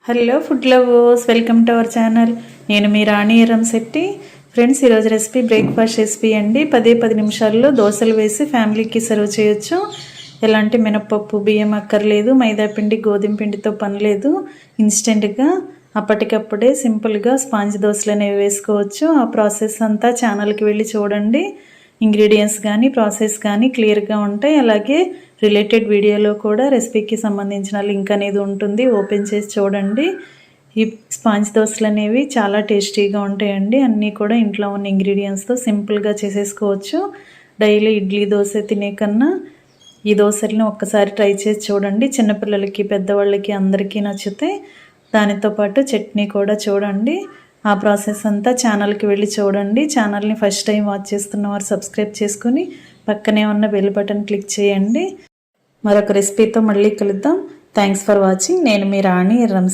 Hello food lovers, welcome to our channel. నేను మీ రాణి Erramsetti. Friends, ఈరోజు recipe breakfast recipe అండి. 10 నిమిషాల్లో దోశలు వేసి ఫ్యామిలీకి సర్వ్ చేయొచ్చు. ఎలాంటి మినపప్పు బియ్యం అక్కర్లేదు, మైదా పిండి గోధుమ పిండితో పని లేదు. ఇన్స్టెంట్గా అప్పటికప్పుడే సింపుల్గా స్పాంజ్ దోశలు అనేవి వేసుకోవచ్చు. ఆ ప్రాసెస్ అంతా ఛానల్కి వెళ్ళి చూడండి. ఇంగ్రీడియంట్స్ కానీ ప్రాసెస్ కానీ క్లియర్గా ఉంటాయి. అలాగే రిలేటెడ్ వీడియోలో కూడా రెసిపీకి సంబంధించిన లింక్ అనేది ఉంటుంది, ఓపెన్ చేసి చూడండి. ఈ స్పాంజ్ దోశలు అనేవి చాలా టేస్టీగా ఉంటాయండి. అన్నీ కూడా ఇంట్లో ఉన్న ఇంగ్రీడియంట్స్తో సింపుల్గా చేసేసుకోవచ్చు. డైలీ ఇడ్లీ దోశ తినే కన్నా ఈ దోశలను ఒక్కసారి ట్రై చేసి చూడండి. చిన్నపిల్లలకి పెద్దవాళ్ళకి అందరికీ నచ్చితే. దానితో పాటు చట్నీ కూడా చూడండి. ఆ ప్రాసెస్ అంతా ఛానల్కి వెళ్ళి చూడండి. ఛానల్ని ఫస్ట్ టైం వాచ్ చేస్తున్నవారు సబ్స్క్రైబ్ చేసుకుని పక్కనే ఉన్న బెల్ బటన్ క్లిక్ చేయండి. మరొక రెసిపీతో మళ్ళీ కలుద్దాం. Thanks for watching. నేను మీ రాణి ఎర్రంశెట్టి.